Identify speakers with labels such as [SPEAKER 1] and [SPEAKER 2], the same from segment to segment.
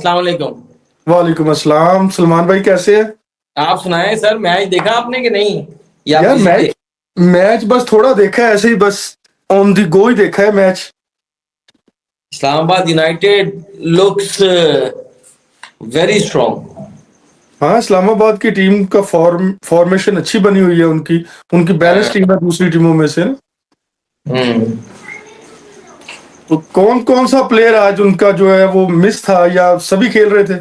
[SPEAKER 1] अस्सलाम वालेकुम।
[SPEAKER 2] वालेकुम अस्सलाम। सलमान भाई कैसे है?
[SPEAKER 1] आप सुनाएं सर, मैच देखा आपने कि नहीं? या आप
[SPEAKER 2] यार
[SPEAKER 1] बिजी थे?
[SPEAKER 2] मैच मैच बस थोड़ा देखा है, ऐसे ही बस ऑन दी गो ही देखा है match.
[SPEAKER 1] Islamabad United looks very strong.
[SPEAKER 2] हाँ, इस्लामाबाद की टीम का फॉर्मेशन अच्छी बनी हुई है उनकी। उनकी बैलेंस टीम है दूसरी टीमों में से।
[SPEAKER 1] हम्म।
[SPEAKER 2] तो कौन कौन सा प्लेयर आज उनका जो है वो मिस था, या सभी खेल रहे थे?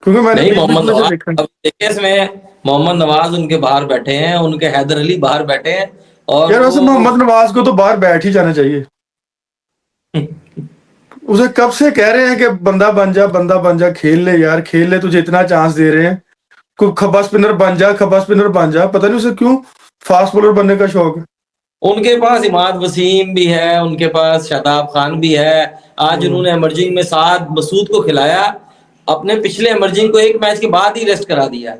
[SPEAKER 2] क्योंकि मैंने
[SPEAKER 1] नहीं,
[SPEAKER 2] बीच बीच
[SPEAKER 1] मोहम्मद
[SPEAKER 2] में से
[SPEAKER 1] नवाज
[SPEAKER 2] देखा।
[SPEAKER 1] अब देखिए इसमें मोहम्मद नवाज उनके बाहर बैठे हैं, उनके हैदर अली बाहर बैठे हैं और
[SPEAKER 2] यार वैसे
[SPEAKER 1] वो
[SPEAKER 2] मोहम्मद नवाज को तो बाहर बैठ ही जाना चाहिए। उसे कब से कह रहे हैं कि बंदा बन जा, बंदा बन जा, खेल ले यार, खेल ले, तुझे इतना चांस दे रहे हैं। को खब्बा स्पिनर बन जा, खब्बा स्पिनर बन जा। पता नहीं उसे क्यों फास्ट बॉलर बनने का शौक है।
[SPEAKER 1] उनके पास इमाद वसीम भी है, उनके पास शादाब खान भी है। आज
[SPEAKER 2] हम्म।
[SPEAKER 1] उन्होंने एमर्जिंग में साथ मसूद को खिलाया। अपने पिछले एमर्जिंग को एक मैच के बाद ही रेस्ट करा दिया।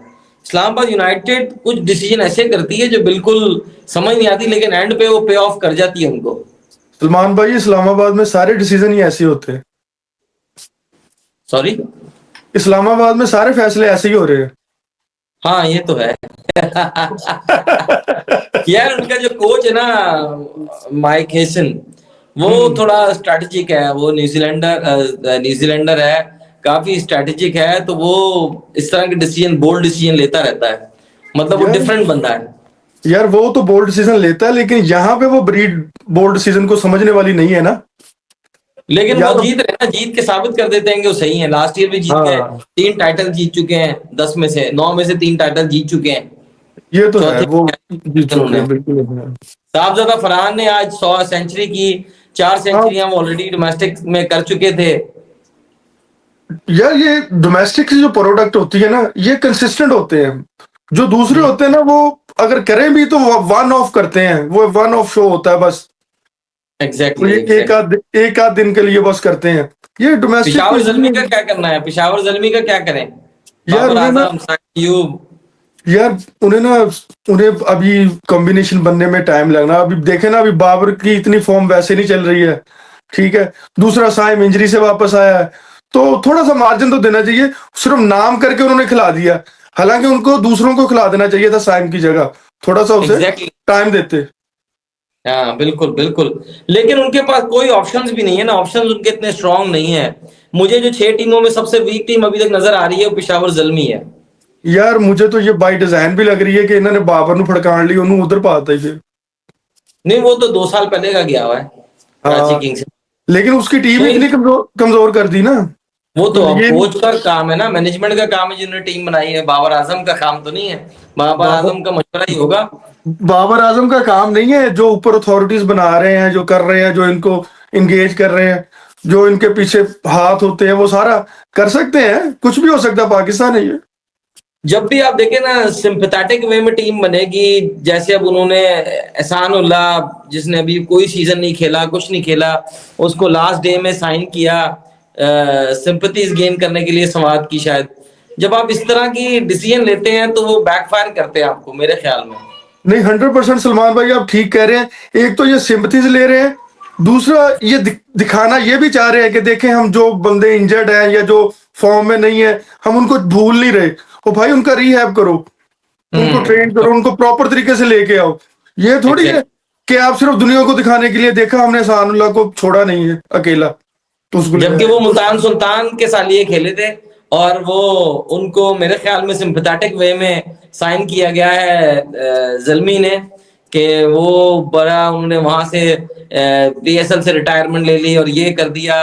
[SPEAKER 1] इस्लामाबाद यूनाइटेड कुछ डिसीजन ऐसे करती है जो बिल्कुल समझ नहीं आती, लेकिन एंड पे वो पे ऑफ कर जाती है उनको।
[SPEAKER 2] सलमान भाई, इस्लामाबाद में सारे डिसीजन ही ऐसे होते हैं।
[SPEAKER 1] सॉरी।
[SPEAKER 2] इस्लामाबाद में सारे फैसले ऐसे ही हो रहे हैं।
[SPEAKER 1] हाँ, ये तो है। यार उनका जो कोच है ना, माइक हेसन, वो
[SPEAKER 2] हम्म।
[SPEAKER 1] थोड़ा स्ट्रैटेजिक है। वो न्यूजीलैंडर है, काफी स्ट्रैटेजिक है। तो वो इस तरह के डिसीजन, बोल्ड डिसीजन लेता रहता है। मतलब वो
[SPEAKER 2] यार
[SPEAKER 1] डिफरेंट बंदा है।
[SPEAKER 2] यार वो तो बोल्ड डिसीजन लेता है, लेकिन यहाँ पे वो ब्रीड बोल्ड डिसीजन को समझने वाली नहीं है ना।
[SPEAKER 1] लेकिन
[SPEAKER 2] या
[SPEAKER 1] वो
[SPEAKER 2] तो
[SPEAKER 1] जीत रहे हैं ना, जीत के साबित कर देते हैं कि वो सही है। लास्ट ईयर भी जीत गए,
[SPEAKER 2] हाँ,
[SPEAKER 1] 3 टाइटल जीत चुके हैं, 10 में से 9 में से 3 टाइटल जीत चुके हैं।
[SPEAKER 2] ये तो है,
[SPEAKER 1] चौथे
[SPEAKER 2] वो जीत चुके
[SPEAKER 1] उन्होंने
[SPEAKER 2] हैं बिल्कुल है।
[SPEAKER 1] साहबजादा फरहान ने आज 100 सेंचुरी की। 4 सेंचुरियां
[SPEAKER 2] हाँ
[SPEAKER 1] वो ऑलरेडी डोमेस्टिक में कर चुके थे।
[SPEAKER 2] यार, ये डोमेस्टिक की जो प्रोडक्ट होती है ना, ये कंसिस्टेंट होते हैं। जो दूसरे होते हैं ना, वो अगर करें भी तो वन ऑफ करते हैं, वो वन ऑफ शो होता है बस। वो
[SPEAKER 1] एग्जैक्टली
[SPEAKER 2] ये
[SPEAKER 1] एग्जैक्टली।
[SPEAKER 2] एक आध दिन के लिए बस करते हैं। ये डोमेस्टिक
[SPEAKER 1] पिशावर
[SPEAKER 2] कोई
[SPEAKER 1] जल्मी
[SPEAKER 2] नहीं
[SPEAKER 1] का
[SPEAKER 2] है।
[SPEAKER 1] क्या करना है? पिशावर जल्मी का क्या करें?
[SPEAKER 2] यार
[SPEAKER 1] बाबर
[SPEAKER 2] उन्हें ना
[SPEAKER 1] आजम, साकिब अयूब।
[SPEAKER 2] यार उन्हें ना उन्हें अभी कॉम्बिनेशन बनने में टाइम लगना। अभी देखे ना, अभी बाबर की इतनी फॉर्म वैसे नहीं चल रही है। ठीक है। दूसरा साइम इंजरी से वापस आया है, तो थोड़ा सा मार्जिन तो देना चाहिए। सिर्फ नाम करके उन्होंने खिला दिया। हालांकि उनको दूसरों को खिला देना चाहिए था साइम की जगह। थोड़ा सा उसे
[SPEAKER 1] एग्जैक्टली।
[SPEAKER 2] टाइम देते।
[SPEAKER 1] हाँ, बिल्कुल बिल्कुल। लेकिन उनके पास कोई ऑप्शंस भी नहीं है ना, ऑप्शंस उनके इतने स्ट्रांग नहीं है। मुझे जो 6 टीमों में सबसे वीक टीम अभी तक नजर आ रही है वो पिशावर जल्मी है।
[SPEAKER 2] यार मुझे तो ये बाई डिजाइन भी लग रही है कि इन्होंने बाबर ਨੂੰ फड़कान ली, ਉਹਨੂੰ उधर पाता ही फिर।
[SPEAKER 1] नहीं, वो तो 2 साल पहले का गया हुआ है कराची
[SPEAKER 2] हाँ,
[SPEAKER 1] किंग्स से।
[SPEAKER 2] लेकिन उसकी टीम
[SPEAKER 1] नहीं,
[SPEAKER 2] इतनी कमजोर कमजोर कर दी ना।
[SPEAKER 1] वो तो
[SPEAKER 2] तो
[SPEAKER 1] अब
[SPEAKER 2] ये
[SPEAKER 1] कोच का काम है ना, मैनेजमेंट का काम है, जिन्होंने टीम बनाई है। बाबर आजम का काम तो नहीं है। बाबर
[SPEAKER 2] बाबर
[SPEAKER 1] आजम का मशवरा ही होगा।
[SPEAKER 2] बाबर आजम का काम नहीं है। जो ऊपर अथॉरिटीज बना रहे हैं, जो कर रहे हैं, जो इनको इंगेज कर रहे हैं, जो इनके पीछे हाथ होते हैं, वो सारा कर सकते हैं। कुछ भी हो सकता है, पाकिस्तान है ये।
[SPEAKER 1] जब भी आप देखें ना, सिंपथेटिक वे में टीम बनेगी। जैसे अब उन्होंने एहसान उल्लाह, जिसने अभी कोई सीजन नहीं खेला, कुछ नहीं खेला, उसको लास्ट डे में साइन किया सिंपथीज गेन करने के लिए, संवाद की शायद। जब आप इस तरह की डिसीजन लेते हैं तो वो बैकफायर करते हैं आपको, मेरे ख्याल में।
[SPEAKER 2] नहीं, 100% सलमान भाई आप ठीक कह रहे हैं। एक तो ये सिंपथीज ले रहे हैं, दूसरा ये दिखाना ये भी चाह रहे हैं कि देखें हम जो बंदे इंजर्ड हैं या जो फॉर्म में नहीं है, हम उनको भूल नहीं रहे। ओ भाई, उनका रीहैब करो, उनको ट्रेन
[SPEAKER 1] हम्म।
[SPEAKER 2] करो, उनको प्रॉपर तरीके से लेके आओ। ये थोड़ी है
[SPEAKER 1] एग्जैक्ट।
[SPEAKER 2] कि आप सिर्फ दुनिया को दिखाने के लिए देखा हमने सानुल्लाह को छोड़ा नहीं है अकेला, तो उसको ले
[SPEAKER 1] जबकि
[SPEAKER 2] आए।
[SPEAKER 1] वो मुल्तान सुल्तान के सालिए खेले थे, और वो उनको मेरे ख्याल में सिंपथेटिक वे में साइन किया गया है जल्मी ने, कि वो बड़ा उन्होंने वहां से पीएसएल से रिटायरमेंट ले ली और ये कर दिया।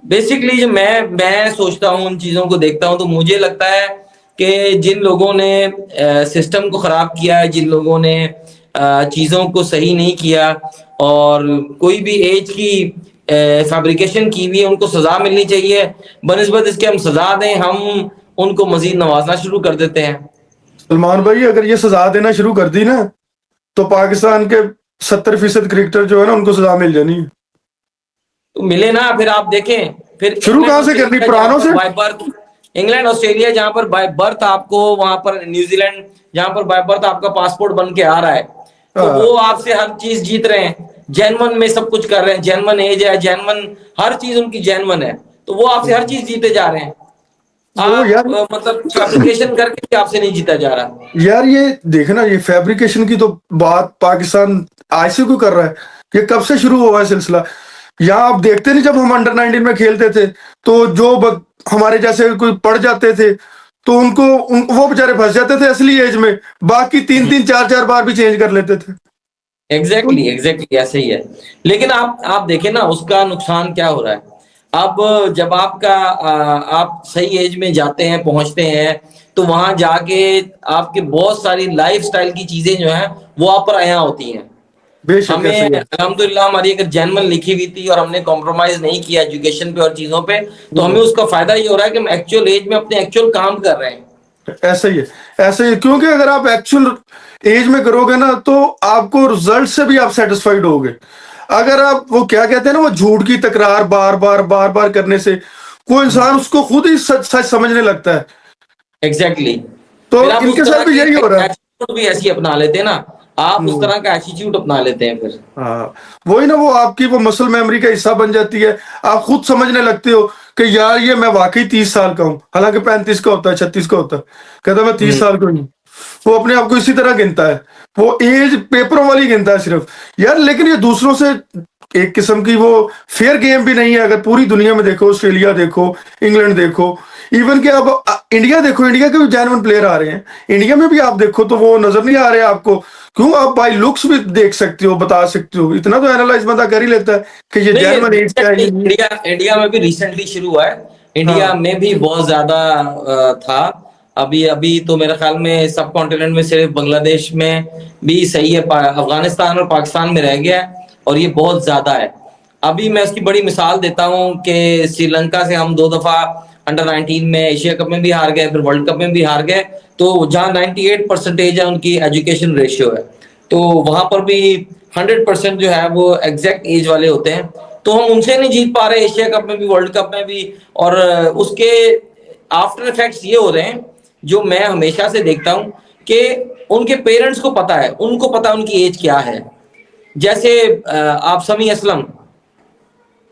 [SPEAKER 1] बेसिकली जो मैं सोचता हूँ, उन चीजों को देखता हूँ, तो मुझे लगता है कि जिन लोगों ने सिस्टम को खराब किया है, जिन लोगों ने चीजों को सही नहीं किया, और कोई भी एज की फैब्रिकेशन की हुई है, उनको सजा मिलनी चाहिए। बनिस्बत इसके हम सजा दें, हम उनको मजीद नवाजना शुरू कर देते हैं।
[SPEAKER 2] सलमान भाई, अगर ये सजा देना शुरू कर दी ना, तो पाकिस्तान के 70% क्रिकेटर जो है ना, उनको सजा मिल जानी है।
[SPEAKER 1] तो मिले ना, फिर आप देखें। फिर
[SPEAKER 2] शुरू
[SPEAKER 1] इंग्लैंड
[SPEAKER 2] कहां से करनी,
[SPEAKER 1] ऑस्ट्रेलिया जहां
[SPEAKER 2] पुरानों
[SPEAKER 1] पर
[SPEAKER 2] से?
[SPEAKER 1] बाय बर्थ, इंग्लैंड ऑस्ट्रेलिया जहां पर बाय बर्थ आपको, वहां पर न्यूजीलैंड जहां पर बाय बर्थ आपका पासपोर्ट बन के आ रहा है, तो
[SPEAKER 2] हाँ,
[SPEAKER 1] वो आपसे हर चीज जीत रहे हैं, जेनवन में सब कुछ कर रहे हैं, जेनवन एज है, जेनवन हर चीज उनकी जेनवन है, तो वो आपसे हर चीज जीते जा रहे हैं।
[SPEAKER 2] वो
[SPEAKER 1] आप
[SPEAKER 2] यार,
[SPEAKER 1] मतलब फैब्रिकेशन करके भी आपसे नहीं जीता जा रहा।
[SPEAKER 2] यार ये देखना, ये फैब्रिकेशन की तो बात पाकिस्तान आज से क्यों कर रहा है? ये कब से शुरू हुआ है सिलसिला? यहाँ आप देखते नहीं, जब हम अंडर 19 में खेलते थे तो हमारे जैसे कोई पड़ जाते थे तो वो बेचारे फंस जाते थे असली एज में, बाकी 3-3 4-4 बार भी चेंज कर लेते थे। तो
[SPEAKER 1] एग्जैक्टली ऐसे ही है। लेकिन आप देखें ना उसका नुकसान क्या हो रहा है। अब जब आप सही एज में जाते हैं, पहुंचते हैं, तो वहां जाके आपके बहुत सारी लाइफस्टाइल की चीजें जो हैं वो आप पर आया होती हैं।
[SPEAKER 2] बेशक
[SPEAKER 1] हमें
[SPEAKER 2] ऐसा ही है।
[SPEAKER 1] अल्हम्दुलिल्लाह हमारी अगर जेन्युइन लिखी हुई थी और हमने कॉम्प्रोमाइज नहीं किया एजुकेशन पे और चीजों पे, तो हमें
[SPEAKER 2] हम्म,
[SPEAKER 1] उसका फायदा ये हो रहा है कि हम एक्चुअल एज में अपने एक्चुअल काम कर रहे हैं।
[SPEAKER 2] ऐसा ही है, ऐसा ही है, क्योंकि अगर आप एक्चुअल एज में करोगे ना तो आपको रिजल्ट से भी आप सेटिस्फाइड होगे। अगर आप वो क्या कहते हैं ना, वो झूठ की तकरार बार बार बार बार करने से कोई इंसान उसको खुद ही सच सच समझने लगता है।
[SPEAKER 1] एग्जैक्टली
[SPEAKER 2] तो
[SPEAKER 1] फिर आप उस
[SPEAKER 2] इनके
[SPEAKER 1] तरह
[SPEAKER 2] साथ भी
[SPEAKER 1] की
[SPEAKER 2] यही हो रहा है।
[SPEAKER 1] एटीट्यूड भी ऐसी अपना लेते हैं ना। आप उस
[SPEAKER 2] हम्म,
[SPEAKER 1] तरह का एटीट्यूड अपना लेते हैं फिर।
[SPEAKER 2] हाँ, वही ना, वो आपकी वो मसल मेमोरी का हिस्सा बन जाती है। आप खुद समझने लगते हो कि यार ये मैं वाकई 30 साल का हूँ, हालांकि 35 का होता है, 36 का होता है, कहता मैं 30 साल का हूँ। वो अपने आप को इसी तरह गिनता है, वो एज पेपरों वाली गिनता है सिर्फ। यार लेकिन ये दूसरों से एक किस्म की वो फेयर गेम भी नहीं है। अगर पूरी दुनिया में देखो, ऑस्ट्रेलिया देखो, इंग्लैंड देखो, इवन कि अब इंडिया देखो, इंडिया के भी जेन्युइन प्लेयर आ रहे हैं। इंडिया में भी आप देखो तो वो नजर नहीं आ रहे आपको। क्यों? आप बाई लुक्स भी देख सकते हो, बता सकते हो, इतना तो एनालाइज बंदा कर ही लेता है कि ये
[SPEAKER 1] नहीं,
[SPEAKER 2] जेन्युइन एज क्या है,
[SPEAKER 1] रिसेंटली
[SPEAKER 2] ये नहीं है।
[SPEAKER 1] इंडिया इंडिया में भी रिसेंटली शुरू हुआ है। इंडिया
[SPEAKER 2] हाँ।
[SPEAKER 1] में भी बहुत ज्यादा था। अभी अभी तो मेरे ख्याल में सब कॉन्टिनेंट में सिर्फ बांग्लादेश में भी सही है, अफगानिस्तान और पाकिस्तान में रह गया है, और ये बहुत ज्यादा है। अभी मैं उसकी बड़ी मिसाल देता हूँ कि श्रीलंका से हम 2 दफा अंडर 19 में एशिया कप में भी हार गए, फिर वर्ल्ड कप में भी हार गए। तो जहाँ 98% है उनकी एजुकेशन रेशियो है, तो वहां पर भी 100% जो है वो एग्जैक्ट एज वाले होते हैं। तो हम उनसे नहीं जीत पा रहे एशिया कप में भी, वर्ल्ड कप में भी। और उसके आफ्टर इफेक्ट्स ये हो रहे हैं, जो मैं हमेशा से देखता हूं, कि उनके पेरेंट्स को पता है, उनको पता है उनकी एज क्या है। जैसे आप समी असलम,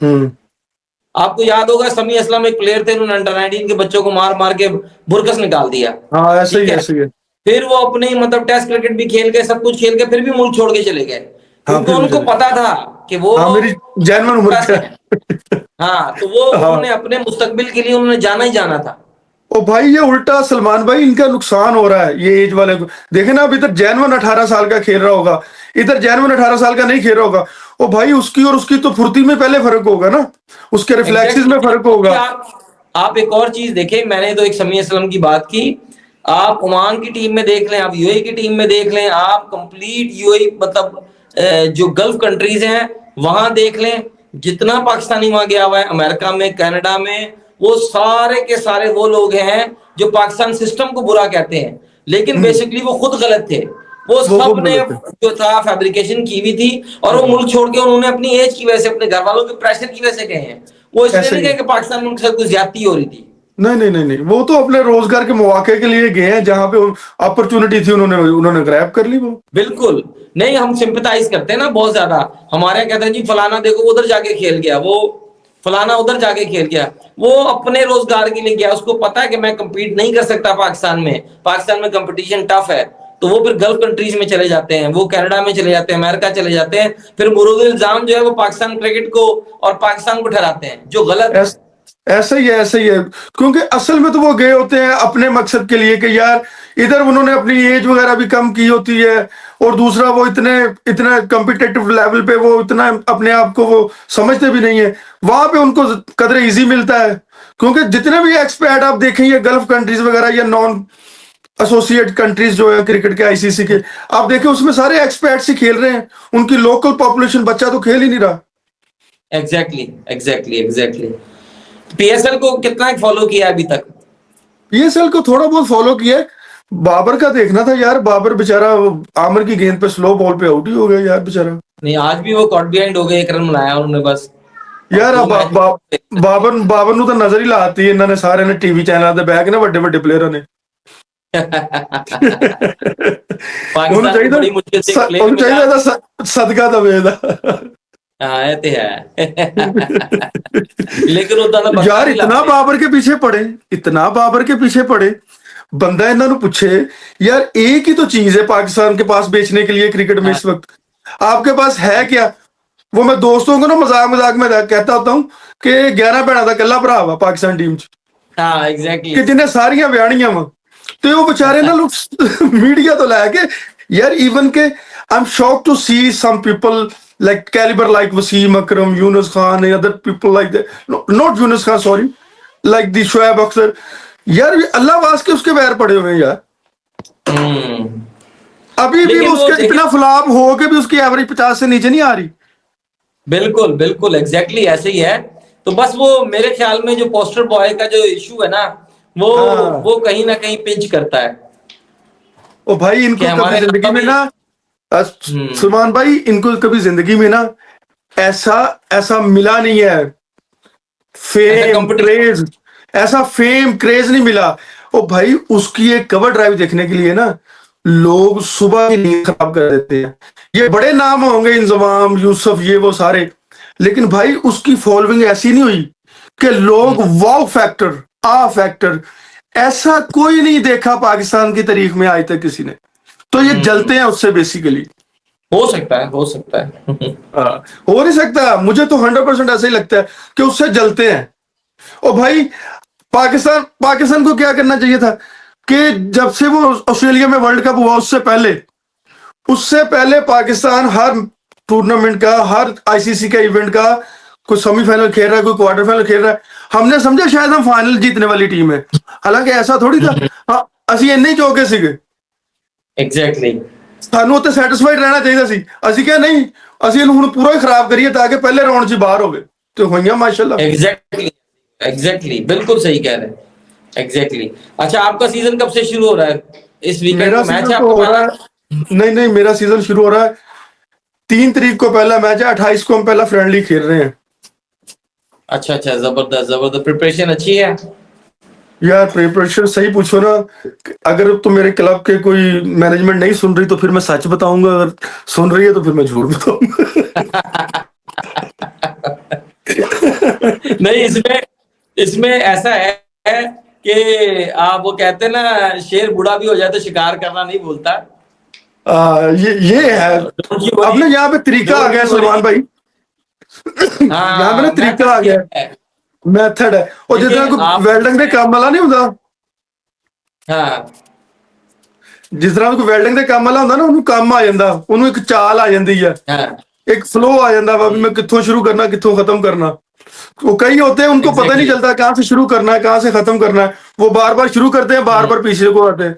[SPEAKER 2] हम्म।
[SPEAKER 1] आपको याद होगा समी असलम एक प्लेयर थे, उन्होंने अंडर 19 के बच्चों को मार मार के बुरकस निकाल दिया।
[SPEAKER 2] हाँ, ऐसा ही
[SPEAKER 1] ठीक
[SPEAKER 2] है,
[SPEAKER 1] है,
[SPEAKER 2] ऐसा ही है।
[SPEAKER 1] फिर वो अपने मतलब टेस्ट क्रिकेट भी खेल के सब कुछ खेल के फिर भी मुल्क छोड़ के चले गए,
[SPEAKER 2] हाँ,
[SPEAKER 1] क्योंकि
[SPEAKER 2] फिर भी
[SPEAKER 1] उनको
[SPEAKER 2] चले।
[SPEAKER 1] पता था कि वो
[SPEAKER 2] हाँ, मेरी जेन्युइन उम्र
[SPEAKER 1] बस
[SPEAKER 2] क्या
[SPEAKER 1] है।
[SPEAKER 2] है।
[SPEAKER 1] हाँ, तो वो
[SPEAKER 2] हाँ।
[SPEAKER 1] उन्होंने अपने मुस्तकबिल के लिए उन्होंने जाना ही जाना था।
[SPEAKER 2] ओ भाई, ये उल्टा सलमान भाई, इनका नुकसान हो रहा है ये एज वाले को। देखे ना, अब इधर जैनवन 18 साल का खेल रहा होगा, इधर जैनवन 18 साल का नहीं खेल रहा होगा। ओ भाई, उसकी और उसकी तो फुर्ती में पहले फर्क होगा ना, उसके रिफ्लेक्सेस
[SPEAKER 1] एग्जैक्टली
[SPEAKER 2] में
[SPEAKER 1] exactly।
[SPEAKER 2] फर्क
[SPEAKER 1] क्योंकि
[SPEAKER 2] होगा।
[SPEAKER 1] आप एक और चीज देखें, मैंने तो एक समी असलम की बात की। आप ओमान की टीम में देख लें, आप यूएई की टीम में देख लें, आप कंप्लीट यूएई मतलब जो गल्फ कंट्रीज हैं वहां देख लें, जितना पाकिस्तानी वहां गया हुआ है, अमेरिका में, कनाडा में, वो सारे के सारे वो लोग हैं जो पाकिस्तान सिस्टम को बुरा कहते हैं, लेकिन
[SPEAKER 2] हम्म।
[SPEAKER 1] बेसिकली वो खुद गलत थे। वो
[SPEAKER 2] वो
[SPEAKER 1] सब
[SPEAKER 2] खुद
[SPEAKER 1] ने
[SPEAKER 2] गलत है।
[SPEAKER 1] जो था फैब्रिकेशन की हुई थी, और वो
[SPEAKER 2] हम्म,
[SPEAKER 1] मुल्क छोड़ के उन्होंने अपनी एज की वजह से, अपने घर वालों के प्रेशर की वजह से गए हैं। वो इसलिए
[SPEAKER 2] ऐसा
[SPEAKER 1] नहीं
[SPEAKER 2] ही
[SPEAKER 1] गए
[SPEAKER 2] है।
[SPEAKER 1] कि पाकिस्तान में उनके साथ कुछ ज्यादती हो रही थी।
[SPEAKER 2] नहीं नहीं नहीं नहीं, वो तो अपने रोजगार के मौके के लिए गए हैं, जहां पे अपॉर्चुनिटी थी उन्होंने उन्होंने ग्रैब कर ली वो।
[SPEAKER 1] बिल्कुल नहीं, हम सिंपथाइज करते हैं ना बहुत ज्यादा। हमारे कहते हैं जी फलाना देखो उधर जाके खेल गया, वो फलाना उधर जाके खेल गया, वो अपने रोजगार के लिए गया, उसको पता है कि मैं compete नहीं कर सकता पाकिस्तान में, पाकिस्तान में कंपटीशन टफ है। तो वो फिर गल्फ कंट्रीज में चले जाते हैं, वो कनाडा में चले जाते हैं, अमेरिका चले जाते हैं, फिर मुरुद इल्जाम जो है वो पाकिस्तान क्रिकेट को और पाकिस्तान को ठहराते हैं, जो गलत है।
[SPEAKER 2] ऐस, ऐसा ही है, ऐसा ही है। क्योंकि असल में तो वो गए होते हैं अपने मकसद के लिए कि यार इधर उन्होंने अपनी एज वगैरह भी कम की होती है, और दूसरा वो इतने इतना कम्पिटेटिव लेवल पे वो इतना अपने आप को वो समझते भी नहीं है। वहां पे उनको कदर इजी मिलता है। क्योंकि जितने भी एक्सपर्ट आप देखेंगे गल्फ कंट्रीज वगैरह या नॉन एसोसिएट कंट्रीज जो है क्रिकेट के, आईसीसी के, आप देखें उसमें सारे एक्सपर्ट्स ही खेल रहे हैं। उनकी लोकल पॉपुलेशन बच्चा तो खेल ही नहीं रहा।
[SPEAKER 1] एग्जैक्टली पीएसएल को कितना फॉलो किया अभी तक?
[SPEAKER 2] पीएसएल को थोड़ा बहुत फॉलो किया है। बाबर का देखना था यार, बाबर बेचारा आमिर की गेंद पे स्लो बॉल पे आउट ही हो गया यार बेचारा।
[SPEAKER 1] नहीं, आज भी वो कॉट बिहाइंड हो गए, 1 रन बनाया उन्होंने बस। अब
[SPEAKER 2] यार
[SPEAKER 1] 2 मैच
[SPEAKER 2] बाबर बाबर नु तो नजर ही लाती है इन्होंने सारे ने टीवी चैनल ਤੇ ਬਹਿ ਕੇ ਨਾ ਵੱਡੇ ਵੱਡੇ ਪਲੇਅਰਾਂ ਨੇ। ਉਹਨੂੰ
[SPEAKER 1] पाकिस्तान को
[SPEAKER 2] ਚਾਹੀਦਾ
[SPEAKER 1] बड़ी मुश्किल से एक प्लेयर
[SPEAKER 2] ਉਹਨੂੰ
[SPEAKER 1] मिला।
[SPEAKER 2] ਚਾਹੀਦਾ ਇਹਦਾ ਸਦਕਾ ਦਵੇ ਇਹਦਾ।
[SPEAKER 1] हाँ ये तो है। लेकिन वो दादा बकरा
[SPEAKER 2] यार
[SPEAKER 1] नहीं
[SPEAKER 2] इतना
[SPEAKER 1] लाते।
[SPEAKER 2] बाबर के पीछे पड़े, इतना बाबर के पीछे पड़े, बंदा इन्होंने पूछे यार एक ही तो चीज है पाकिस्तान के पास बेचने के लिए क्रिकेट में
[SPEAKER 1] हाँ
[SPEAKER 2] इस वक्त, आपके पास है क्या? वो मैं दोस्तों को ना मजाक मजाक में कहता होता हूँ कि 11 भैणा का कला भरा हुआ पाकिस्तान टीम च,
[SPEAKER 1] हाँ एग्जैक्टली।
[SPEAKER 2] कि जिन्हें सारियां ब्याणियां वा, तो वो बेचारे ना लोग मीडिया तो लाके यार इवन के I am shock to see some people like caliber like Wasim Akram, Yunus Khan and other people like that. No, not Yunus Khan, sorry. Like the Shoaib Akhtar. यार ये अल्लाह वास के उसके पैर पड़े हुए हैं यार।
[SPEAKER 1] हम्म।
[SPEAKER 2] अभी भी वो
[SPEAKER 1] लेकिन वो
[SPEAKER 2] उसके
[SPEAKER 1] देखिए,
[SPEAKER 2] इतना फ्लॉप हो के भी उसकी एवरेज 50 से नीचे नहीं आ रही।
[SPEAKER 1] बिल्कुल बिल्कुल एग्जैक्टली ऐसे ही है। तो बस वो मेरे ख्याल में जो पोस्टर बॉय का जो इशू है ना, वो
[SPEAKER 2] हाँ,
[SPEAKER 1] वो कहीं ना कहीं पिंच करता है
[SPEAKER 2] ओ भाई
[SPEAKER 1] कि
[SPEAKER 2] इनको कभी
[SPEAKER 1] हमारे यहाँ
[SPEAKER 2] जिंदगी
[SPEAKER 1] का
[SPEAKER 2] में
[SPEAKER 1] भी।
[SPEAKER 2] ना अ,
[SPEAKER 1] हम्म।
[SPEAKER 2] सलमान भाई इनको कभी जिंदगी में ना ऐसा ऐसा मिला नहीं है,
[SPEAKER 1] ऐसा
[SPEAKER 2] फेम
[SPEAKER 1] कंपटीशन।
[SPEAKER 2] क्रेज, ऐसा फेम क्रेज नहीं मिला। ओ भाई उसकी एक कवर ड्राइव देखने के लिए ना लोग सुबह की नींद खराब कर देते हैं। ये बड़े नाम होंगे इंजमाम यूसुफ ये वो सारे, लेकिन भाई उसकी फॉलोइंग ऐसी नहीं हुई कि लोग वाव फैक्टर, आ फैक्टर, ऐसा कोई नहीं देखा पाकिस्तान की तारीख में आज तक किसी ने। तो ये
[SPEAKER 1] हम्म।
[SPEAKER 2] जलते हैं उससे बेसिकली।
[SPEAKER 1] हो सकता है, हो सकता है।
[SPEAKER 2] हाँ, हो नहीं सकता, मुझे तो 100% ऐसा ही लगता है कि उससे जलते हैं। ओ भाई पाकिस्तान पाकिस्तान को क्या करना चाहिए था कि जब से वो ऑस्ट्रेलिया में वर्ल्ड कप हुआ उससे पहले पाकिस्तान हर टूर्नामेंट का, हर आईसीसी का इवेंट का कोई सेमीफाइनल खेल रहा है, कोई क्वार्टर फाइनल खेल रहा है, हमने समझा शायद हम फाइनल जीतने वाली टीम है। हालांकि ऐसा थोड़ी था। हाँ, ਅਸੀਂ ਇੰਨੇ ਹੀ ਚੌਕੇ ਸੀਗੇ,
[SPEAKER 1] एग्जैक्टली
[SPEAKER 2] ਸਾਨੂੰ ਉੱਤੇ ਸੈਟੀਸਫਾਈਡ ਰਹਿਣਾ ਚਾਹੀਦਾ ਸੀ। ਅਸੀਂ ਕਿਹਾ ਨਹੀਂ, ਅਸੀਂ ਇਹਨੂੰ ਹੁਣ ਪੂਰਾ ਹੀ ਖਰਾਬ ਕਰੀਏ ਤਾਂ ਕਿ ਪਹਿਲੇ ਰਾਉਂਡ 'ਚ ਬਾਹਰ ਹੋਵੇ, ਤੇ ਹੋਈਆਂ ਮਾਸ਼ਾਅੱਲਾ।
[SPEAKER 1] एग्जैक्टली एग्जैक्टली बिल्कुल सही कह रहे हैं एग्जैक्टली। अच्छा, आपका सीजन कब से शुरू हो रहा है? इस वीकेंड
[SPEAKER 2] मेरा
[SPEAKER 1] को मैच
[SPEAKER 2] सीजन
[SPEAKER 1] है
[SPEAKER 2] तो
[SPEAKER 1] आपका
[SPEAKER 2] हो रहा
[SPEAKER 1] पहला?
[SPEAKER 2] है, नहीं नहीं मेरा सीजन शुरू हो रहा है 3 तारीख को पहला मैच है, 28 को हम पहला फ्रेंडली खेल रहे हैं।
[SPEAKER 1] अच्छा अच्छा, जबरदस्त जबरदस्त, प्रिपरेशन अच्छी है।
[SPEAKER 2] यार प्रिपरेशन सही पूछो ना, अगर तो मेरे क्लब के कोई मैनेजमेंट नहीं सुन रही तो फिर मैं सच बताऊंगा, अगर सुन रही है तो फिर मैं झूठ बताऊंगा।
[SPEAKER 1] नहीं, इसमें इसमें ऐसा है कि आप वो कहते हैं ना, शेर बूढ़ा भी हो जाए तो शिकार करना नहीं भूलता।
[SPEAKER 2] ये है।
[SPEAKER 1] डोंट यू वरी,
[SPEAKER 2] अपने यहाँ पे तरीका आ
[SPEAKER 1] डोंट
[SPEAKER 2] गया
[SPEAKER 1] यू
[SPEAKER 2] है
[SPEAKER 1] वरी।
[SPEAKER 2] सलमान भाई। यहाँ पे ना
[SPEAKER 1] हाँ,
[SPEAKER 2] तरीका
[SPEAKER 1] मेथड
[SPEAKER 2] आ गया
[SPEAKER 1] क्या
[SPEAKER 2] है,
[SPEAKER 1] है?
[SPEAKER 2] मेथड है। और जितना
[SPEAKER 1] देखिए
[SPEAKER 2] कोई
[SPEAKER 1] आप,
[SPEAKER 2] वेल्डिंग के काम वाला नहीं होता,
[SPEAKER 1] हाँ
[SPEAKER 2] जिस तरह कोई वेल्डिंग के काम वाला ਹੁੰਦਾ ਨਾ ਉਹਨੂੰ ਕੰਮ ਆ ਜਾਂਦਾ, ਉਹਨੂੰ ਇੱਕ ਚਾਲ ਆ ਜਾਂਦੀ ਹੈ,
[SPEAKER 1] हाँ
[SPEAKER 2] एक फ्लो आ जाता है मैं कित्थों शुरू करना कित्थों खत्म करना। वो कई होते हैं उनको पता नहीं
[SPEAKER 1] एग्जैक्टली।
[SPEAKER 2] चलता कहाँ से शुरू करना है कहाँ से खत्म करना है, वो बार बार शुरू करते हैं बार बार पीछे को आते हैं।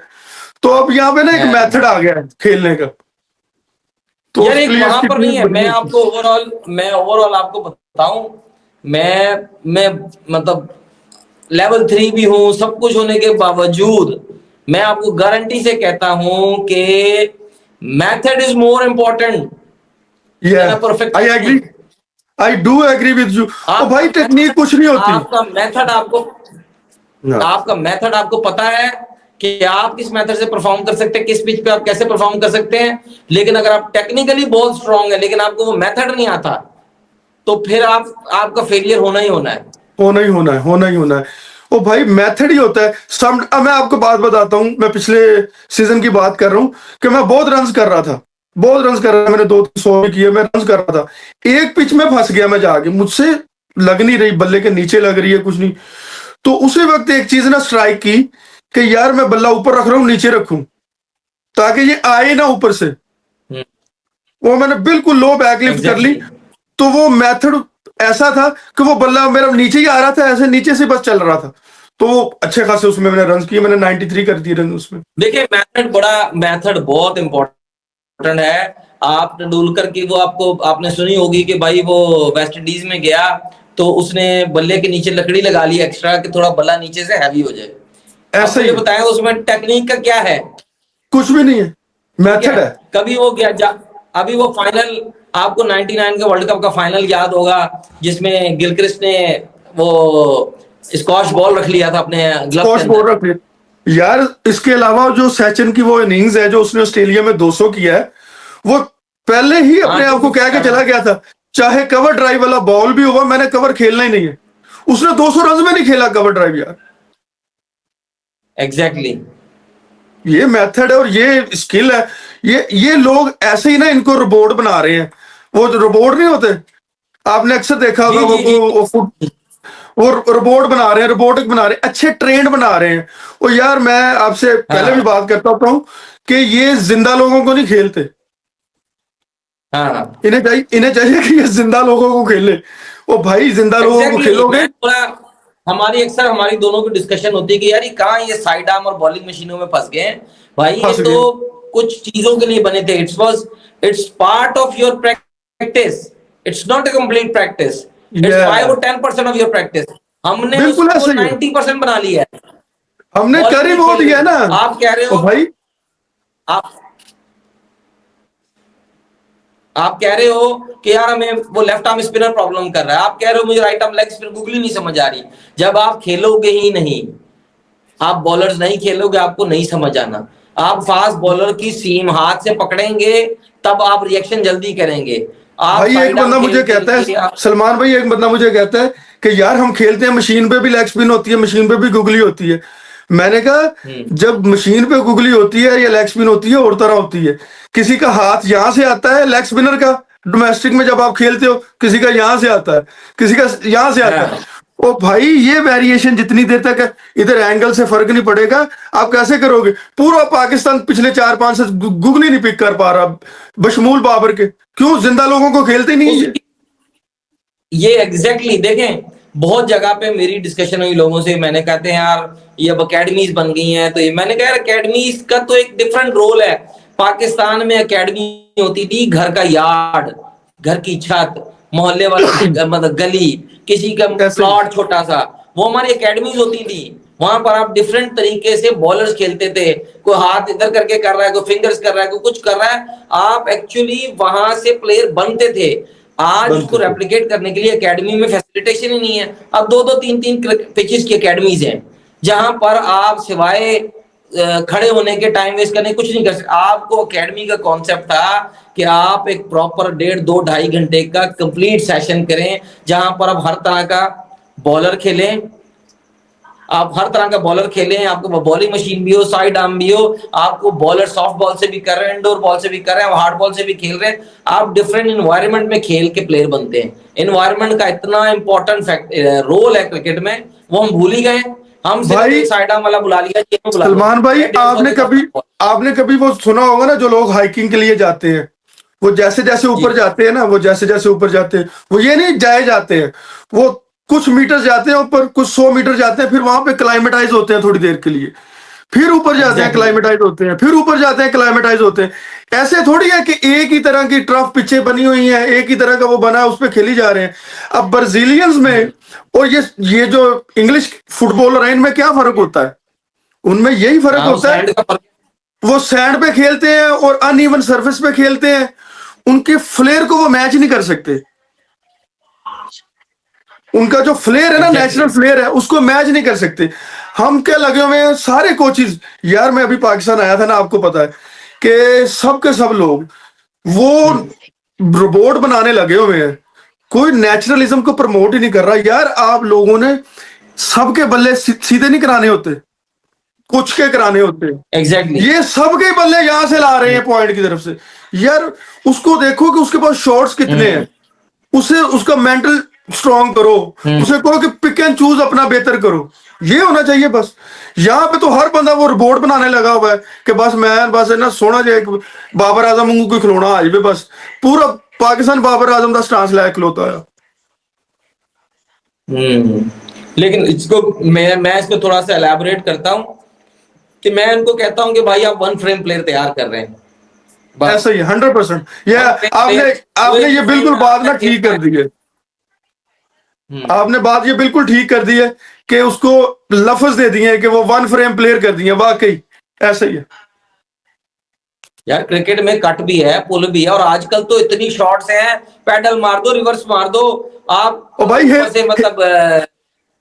[SPEAKER 2] तो अब यहाँ पे ना एक मेथड आ गया है खेलने का, तो
[SPEAKER 1] यार
[SPEAKER 2] उसके
[SPEAKER 1] एक
[SPEAKER 2] लिए
[SPEAKER 1] वहां
[SPEAKER 2] इसकी
[SPEAKER 1] पर नहीं
[SPEAKER 2] टीम
[SPEAKER 1] है,
[SPEAKER 2] बनी है।
[SPEAKER 1] मैं ओवरऑल आपको बताऊं, मैं मतलब लेवल 3 भी हूं, सब कुछ होने के बावजूद मैं आपको गारंटी से कहता हूं कि method is more important than a perfect
[SPEAKER 2] I agree,
[SPEAKER 1] technique.
[SPEAKER 2] I do agree with you. ओ
[SPEAKER 1] आपका
[SPEAKER 2] भाई टेक्निक कुछ नहीं होती।
[SPEAKER 1] आपका मेथड आपको
[SPEAKER 2] हाँ,
[SPEAKER 1] आपका मेथड आपको पता है कि आप किस मेथड से परफॉर्म कर सकते हैं, किस पिच पे आप कैसे परफॉर्म कर सकते हैं। लेकिन अगर आप टेक्निकली बहुत स्ट्रांग है लेकिन आपको वो मेथड नहीं आता, तो फिर आपका फेलियर होना ही होना है।
[SPEAKER 2] होना ही होना है, होना ही होना है। ओ भाई मेथड ही होता है सम। अब मैं आपको बात बताता हूँ, मैं पिछले सीजन की बात कर रहा हूँ कि मैं बहुत रन्स कर रहा था, बहुत रन्स कर रहा था, मैंने 200 भी किए, मैं रन्स कर रहा था। एक पिच में फंस गया मैं जाके, मुझसे लग नहीं रही, बल्ले के नीचे लग रही है कुछ नहीं। तो उसी वक्त एक चीज ना स्ट्राइक की कि यार मैं बल्ला ऊपर रख रहा हूँ नीचे रखूं ताकि ये आए ना ऊपर से। वो मैंने बिल्कुल लो बैकलिफ्ट कर ली,
[SPEAKER 1] एग्जैक्टली।
[SPEAKER 2] तो वो मेथड ऐसा था कि वो बल्ला मेरा नीचे ही आ रहा था, ऐसे नीचे से बस चल रहा था। तो वो अच्छे खासे उसमें मैंने रन किए, मैंने 93 कर दिए रन उसमें।
[SPEAKER 1] देखिए मेथड बहुत इंपॉर्टेंट है। आप तेंदुलकर की वो आपने सुनी होगी कि भाई वो वेस्ट इंडीज में गया तो उसने बल्ले के नीचे लकड़ी लगा ली एक्स्ट्रा कि थोड़ा बल्ला नीचे से हैवी हो जाए। अब
[SPEAKER 2] ऐसा
[SPEAKER 1] मुझे
[SPEAKER 2] ही
[SPEAKER 1] बताएं उसमें टेक्निक का क्या है?
[SPEAKER 2] कुछ भी नहीं है,
[SPEAKER 1] ठीक है,
[SPEAKER 2] मेथड है।
[SPEAKER 1] कभी वो अभी वो फाइनल, आपको 99 के वर्ल्ड कप का फाइनल याद होगा जिसमें गिलक्रिस्ट ने वो स्कॉश बॉल रख लिया था अपने ग्लव के
[SPEAKER 2] स्कॉच बोर्ड
[SPEAKER 1] अंदर।
[SPEAKER 2] रख लिया। यार इसके अलावा जो सचिन की वो इनिंग्स है जो उसने ऑस्ट्रेलिया में 200 किया है, वो पहले ही
[SPEAKER 1] हाँ
[SPEAKER 2] अपने आप को कह के चला गया था चाहे कवर ड्राइव वाला बॉल भी हुआ, मैंने कवर खेलना ही नहीं है। उसने 200 रन में नहीं खेला कवर ड्राइव यार।
[SPEAKER 1] एग्जैक्टली।
[SPEAKER 2] ये मेथड है और ये स्किल है। ये लोग ऐसे ही ना इनको रोबोट बना रहे हैं। वो जो रोबोट नहीं होते, आपने अक्सर देखा होगा,
[SPEAKER 1] जी जी जी।
[SPEAKER 2] वो रोबोट बना रहे हैं, रोबोटिक बना रहे हैं, अच्छे ट्रेंड बना रहे हैं। और यार मैं आपसे पहले भी
[SPEAKER 1] हाँ
[SPEAKER 2] बात करता हूं कि ये जिंदा लोगों को नहीं खेलते।
[SPEAKER 1] हाँ हाँ।
[SPEAKER 2] इन्हें चाहिए कि ये जिंदा लोगों को खेले। ओ भाई, जिंदा लोगों को
[SPEAKER 1] एग्जैक्टली
[SPEAKER 2] खेलोगे।
[SPEAKER 1] मैं थोड़ा, हमारी अक्सर हमारी दोनों की डिस्कशन होती है कि यार ये कहाँ ये साइड आर्म और बॉलिंग मशीनों में फंस गए हैं। भाई ये
[SPEAKER 2] फंस
[SPEAKER 1] तो
[SPEAKER 2] गए।
[SPEAKER 1] कुछ चीजों के लिए बने थे। It's part of your practice. It's not a complete practice. It's
[SPEAKER 2] ये
[SPEAKER 1] 5 or 10% ऑफ योर प्रैक्टिस। हमने
[SPEAKER 2] बिल्कुल
[SPEAKER 1] उसको
[SPEAKER 2] ऐसा ही है।
[SPEAKER 1] 90% बना लिया है।
[SPEAKER 2] हमने कर
[SPEAKER 1] बॉलिंग
[SPEAKER 2] ही
[SPEAKER 1] नहीं
[SPEAKER 2] वो
[SPEAKER 1] खेल
[SPEAKER 2] दिया है
[SPEAKER 1] रहे।
[SPEAKER 2] ना।
[SPEAKER 1] आप कह रहे
[SPEAKER 2] ओ
[SPEAKER 1] हो,
[SPEAKER 2] भाई,
[SPEAKER 1] आप आप कह रहे हो कि यार हमें वो लेफ्ट आर्म स्पिनर प्रॉब्लम कर रहा है, आप कह रहे हो मुझे right arm leg spinner googly नहीं समझ आ रही। जब आप खेलोगे ही नहीं, आप बॉलर्स नहीं खेलोगे, आपको नहीं समझ आना। आप फास्ट बॉलर की सीम हाथ से पकड़ेंगे, तब आप रिएक्शन जल्दी करेंगे। आप
[SPEAKER 2] भाई एक
[SPEAKER 1] साइड आर्म
[SPEAKER 2] बंदा मुझे
[SPEAKER 1] खेल खेल
[SPEAKER 2] कहता है,
[SPEAKER 1] के आप
[SPEAKER 2] सलमान भाई, एक बंदा मुझे कहता है कि यार हम खेलते हैं, मशीन पे भी लेग स्पिन होती है, मशीन पे भी गुगली होती है। मैंने कहा, जब मशीन पे गुगली होती है या लेग स्पिन होती है और तरह होती है। किसी का हाथ यहां से आता है लेग स्पिनर का, डोमेस्टिक में जब आप खेलते हो, किसी का यहां से आता है, किसी का यहां से आता है।
[SPEAKER 1] हाँ,
[SPEAKER 2] ओ भाई, ये वेरिएशन जितनी देर तक है, इधर एंगल से फर्क नहीं पड़ेगा। आप कैसे करोगे? पूरा पाकिस्तान पिछले 4-5 से गुगली नहीं पिक कर पा रहा, बशमूल बाबर के। क्यों? जिंदा लोगों को खेलते नहीं है ये।
[SPEAKER 1] उसकी ये एग्जैक्टली देखें, बहुत जगह पे मेरी डिस्कशन हुई लोगों से, मैंने कहते हैं यार ये अब अकेडमीज बन गई हैं, तो ये मैंने कहा यार अकेडमीज का तो एक डिफरेंट रोल है। पाकिस्तान में अकेडमी होती थी घर का यार्ड, घर की छत, मोहल्ले वाला मतलब गली, किसी का
[SPEAKER 2] ऐसे ही।
[SPEAKER 1] प्लॉट छोटा सा, वो हमारी अकेडमीज होती थी। वहां पर आप डिफरेंट तरीके से बॉलर्स खेलते थे। कोई हाथ इधर करके कर रहा है, कोई फिंगर्स कर रहा है, कोई कुछ कर रहा है। आप एक्चुअली वहां से प्लेयर बनते थे। आज उसको
[SPEAKER 2] बनते थे।
[SPEAKER 1] रेप्लिकेट करने के लिए एकेडमी में फैसिलिटेशन ही नहीं है। अब 2-2 3-3 पिचेस की एकेडमीज हैं, जहां पर आप सिवाय खड़े होने के टाइम वेस्ट करने कुछ नहीं कर सकते। आपको एकेडमी का कॉन्सेप्ट था कि आप एक प्रॉपर 1.5-2-2.5 घंटे का कंप्लीट सेशन करें, जहां पर आप हर तरह का बॉलर खेलें, आप हर तरह का बॉलर खेले हैं, आपको बॉलिंग मशीन भी हो, साइड आर्म भी हो, आपको बॉलर सॉफ्ट बॉल से भी कर रहे हैं, इंडोर बॉल से भी कर रहे हैं, हार्ड बॉल से भी खेल रहे हैं। आप डिफरेंट इन्वायरमेंट में खेल के प्लेयर बनते हैं। इन्वायरमेंट का इतना इंपॉर्टेंट रोल है क्रिकेट में, वो हम भूल ही गए। हम सिर्फ
[SPEAKER 2] भाई
[SPEAKER 1] एक साइड आर्म वाला बुला लिया, ये बुला लो,
[SPEAKER 2] सलमान भाई,
[SPEAKER 1] 150 देगा।
[SPEAKER 2] आपने कभी वो सुना होगा ना, जो लोग हाइकिंग के लिए जाते हैं, वो जैसे जैसे
[SPEAKER 1] जी
[SPEAKER 2] ऊपर जाते हैं ना, वो जैसे जैसे ऊपर जाते हैं, वो ये नहीं जाए जाते हैं, वो कुछ मीटर जाते हैं ऊपर, कुछ 100 मीटर जाते हैं, फिर वहां पे क्लाइमेटाइज होते हैं थोड़ी देर के लिए, फिर ऊपर जाते हैं
[SPEAKER 1] एग्जैक्टली।
[SPEAKER 2] क्लाइमेटाइज होते हैं, फिर ऊपर जाते हैं क्लाइमेटाइज होते हैं। ऐसे थोड़ी है कि एक ही तरह की ट्रफ पीछे बनी हुई है, एक ही तरह का वो बना है, उस पर खेली जा रहे हैं। अब ब्राजीलियंस में और ये जो इंग्लिश फुटबॉलर हैं, इनमें क्या फर्क होता है? उनमें यही फर्क
[SPEAKER 1] हाँ, वो
[SPEAKER 2] होता है,
[SPEAKER 1] सैंड का फर्क।
[SPEAKER 2] वो सैंड पे खेलते हैं और अनइवन सरफेस पे खेलते हैं। उनके फ्लेयर को वो मैच नहीं कर सकते। उनका जो फ्लेयर है ना,
[SPEAKER 1] एग्जैक्टली।
[SPEAKER 2] नेचुरल फ्लेयर है, उसको मैच नहीं कर सकते। हम क्या लगे हुए हैं सारे कोचिज। यार मैं अभी पाकिस्तान आया था ना, आपको पता है कि सब के सब लोग वो रोबोट बनाने लगे हुए हैं। कोई नेचुरलिज्म को प्रमोट ही नहीं कर रहा। यार आप लोगों ने सबके बल्ले सीधे नहीं कराने होते, कुछ के कराने होते हैं।
[SPEAKER 1] एग्जैक्टली।
[SPEAKER 2] ये सबके बल्ले यहां से ला रहे हैं पॉइंट की तरफ से। यार उसको देखो कि उसके पास शॉट्स कितने हैं, उसे उसका मेंटल स्ट्रांग करो, उसे कहो कि पिक एंड चूज अपना बेहतर करो। ये होना चाहिए बस। यहाँ पे तो हर बंदा वो रोबोट बनाने लगा हुआ है कि बस है ना, सोना जाए बाबर आजम को कोई खिलौना आ जाए बस। पूरा पाकिस्तान बाबर आजम का स्टांस लायक खिलौता है।
[SPEAKER 1] लेकिन इसको मैं इसको थोड़ा सा एलैबोरेट करता हूं कि मैं उनको कहता हूं कि भाई आप वन फ्रेम प्लेयर तैयार कर रहे हैं, बस।
[SPEAKER 2] ऐसा ही 100%। ये
[SPEAKER 1] वन फ्रेम
[SPEAKER 2] आपने
[SPEAKER 1] प्लेयर, वो
[SPEAKER 2] आपने
[SPEAKER 1] एक
[SPEAKER 2] ये
[SPEAKER 1] फ्रेम
[SPEAKER 2] बिल्कुल
[SPEAKER 1] में
[SPEAKER 2] बात ना
[SPEAKER 1] आपने
[SPEAKER 2] ठीक
[SPEAKER 1] खेलना
[SPEAKER 2] कर
[SPEAKER 1] है।
[SPEAKER 2] दी है। आपने बात ये बिल्कुल ठीक कर दी है कि उसको लफ्ज दे दिए कि वो वन फ्रेम प्लेयर कर दिए। वाकई ऐसा ही है
[SPEAKER 1] यार क्रिकेट में कट भी है, पुल भी है, और आजकल तो इतनी शॉट्स हैं, पैडल मार दो, रिवर्स मार दो, आप
[SPEAKER 2] और भाई
[SPEAKER 1] ऊपर से मतलब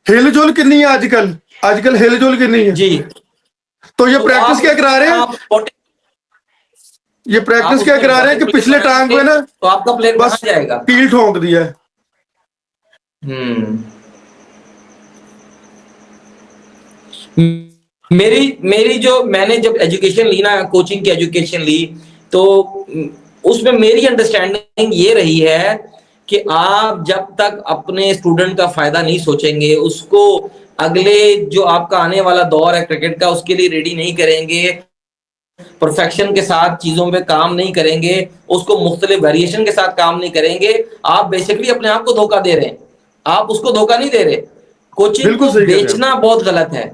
[SPEAKER 2] हिलजुल कितनी है आजकल। आजकल हिलजुल कितनी है।
[SPEAKER 1] जी।
[SPEAKER 2] तो ये
[SPEAKER 1] तो
[SPEAKER 2] प्रैक्टिस
[SPEAKER 1] आप
[SPEAKER 2] क्या करा
[SPEAKER 1] उसमें
[SPEAKER 2] रहे हैं?
[SPEAKER 1] आप
[SPEAKER 2] ये
[SPEAKER 1] आप
[SPEAKER 2] प्रैक्टिस क्या
[SPEAKER 1] उसमें
[SPEAKER 2] करा रहे हैं कि
[SPEAKER 1] प्लेयर
[SPEAKER 2] पिछले टांग
[SPEAKER 1] बनाएंगे
[SPEAKER 2] पे ना
[SPEAKER 1] तो आपका प्लेयर कहाँ
[SPEAKER 2] बस
[SPEAKER 1] जाएगा?
[SPEAKER 2] कील ठोक दिया है।
[SPEAKER 1] हम्म। मेरी मेरी जो मैंने जब एजुकेशन ली ना, कोचिंग की एजुकेशन ली, तो उसमें मेरी अंडरस्टैंडिंग ये रही है कि आप जब तक अपने स्टूडेंट का फायदा नहीं सोचेंगे, उसको अगले जो आपका आने वाला दौर है क्रिकेट का उसके लिए रेडी नहीं करेंगे, परफेक्शन के साथ चीजों पे काम नहीं करेंगे, उसको मुख्तलिफ वेरिएशन के साथ काम नहीं करेंगे, आप बेसिकली अपने आप को धोखा दे रहे हैं। आप उसको धोखा नहीं दे रहे। कोचिंग
[SPEAKER 2] बिल्कुल
[SPEAKER 1] को
[SPEAKER 2] सही कह रहे हैं आप।
[SPEAKER 1] बेचना बहुत गलत है।